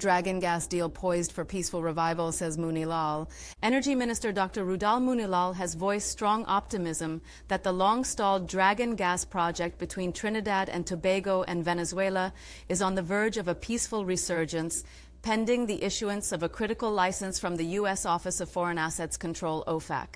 dragon gas deal poised for peaceful revival, says Moonilal. Energy Minister Dr. Roodal Moonilal has voiced strong optimism that the long-stalled dragon gas project between Trinidad and Tobago and Venezuela is on the verge of a peaceful resurgence, pending the issuance of a critical license from the U.S. Office of Foreign Assets Control, OFAC.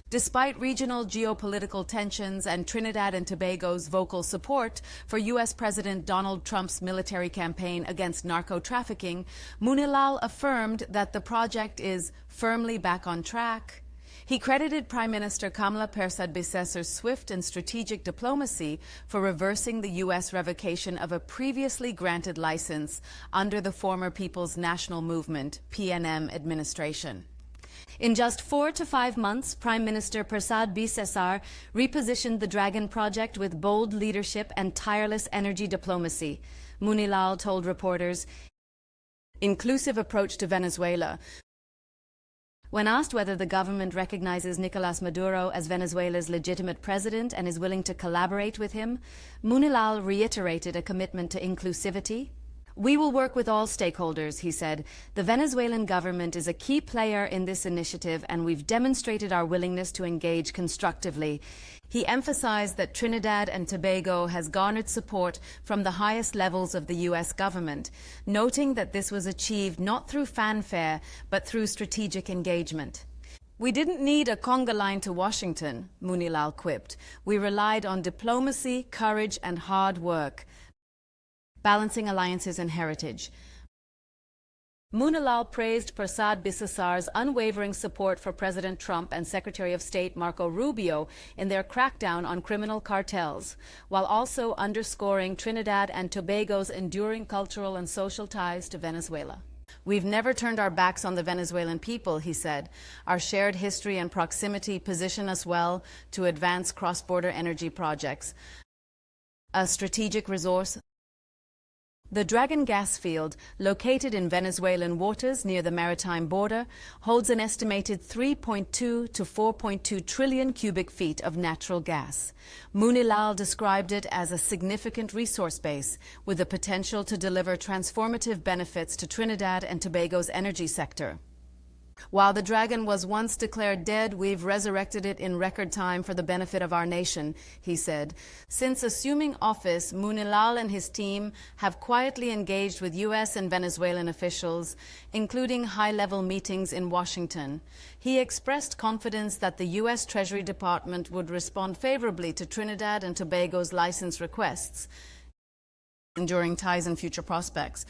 Despite regional geopolitical tensions and Trinidad and Tobago's vocal support for U.S. President Donald Trump's military campaign against narco-trafficking, Moonilal affirmed that the project is firmly back on track. He credited Prime Minister Kamala Persad-Bissesser's swift and strategic diplomacy for reversing the U.S. revocation of a previously granted license under the former People's National Movement, PNM, administration. In just 4 to 5 months, Prime Minister Persad-Bissesser repositioned the Dragon project with bold leadership and tireless energy diplomacy. Moonilal told reporters, "Inclusive approach to Venezuela." When asked whether the government recognizes Nicolás Maduro as Venezuela's legitimate president and is willing to collaborate with him, Moonilal reiterated a commitment to inclusivity. "We will work with all stakeholders," he said. "The Venezuelan government is a key player in this initiative, and we've demonstrated our willingness to engage constructively." He emphasized that Trinidad and Tobago has garnered support from the highest levels of the U.S. government, noting that this was achieved not through fanfare, but through strategic engagement. "We didn't need a conga line to Washington," Moonilal quipped. "We relied on diplomacy, courage, and hard work, balancing alliances and heritage." Moonilal praised Persad-Bissesser's unwavering support for President Trump and Secretary of State Marco Rubio in their crackdown on criminal cartels, while also underscoring Trinidad and Tobago's enduring cultural and social ties to Venezuela. "We've never turned our backs on the Venezuelan people," he said. "Our shared history and proximity position us well to advance cross-border energy projects, a strategic resource." The Dragon gas field, located in Venezuelan waters near the maritime border, holds an estimated 3.2 to 4.2 trillion cubic feet of natural gas. Moonilal described it as a significant resource base, with the potential to deliver transformative benefits to Trinidad and Tobago's energy sector. "While the Dragon was once declared dead, we've resurrected it in record time for the benefit of our nation," he said. Since assuming office, Moonilal and his team have quietly engaged with U.S. and Venezuelan officials, including high-level meetings in Washington. He expressed confidence that the U.S. Treasury Department would respond favorably to Trinidad and Tobago's license requests, enduring ties and future prospects.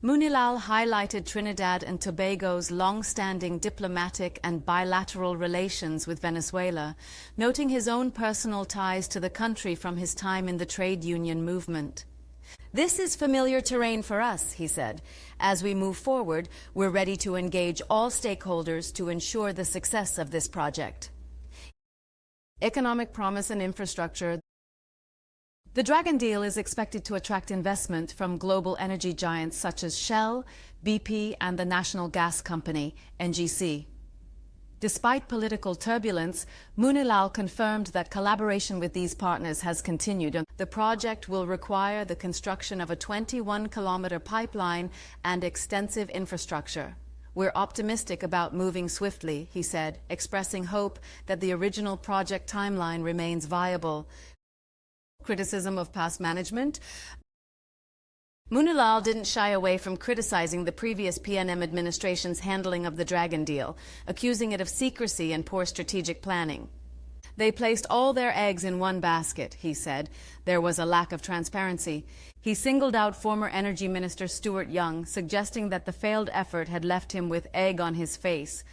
Moonilal highlighted Trinidad and Tobago's long-standing diplomatic and bilateral relations with Venezuela, noting his own personal ties to the country from his time in the trade union movement. "This is familiar terrain for us," he said. "As we move forward, we're ready to engage all stakeholders to ensure the success of this project." Economic promise and infrastructure. The Dragon deal is expected to attract investment from global energy giants such as Shell, BP, and the National Gas Company, NGC. Despite political turbulence, Moonilal confirmed that collaboration with these partners has continued. The project will require the construction of a 21-kilometer pipeline and extensive infrastructure. "We're optimistic about moving swiftly," he said, expressing hope that the original project timeline remains viable. Criticism of past management. Moonilal didn't shy away from criticizing the previous PNM administration's handling of the Dragon deal, accusing it of secrecy and poor strategic planning. "They placed all their eggs in one basket," he said. "There was a lack of transparency." He singled out former Energy Minister Stuart Young, suggesting that the failed effort had left him with egg on his face.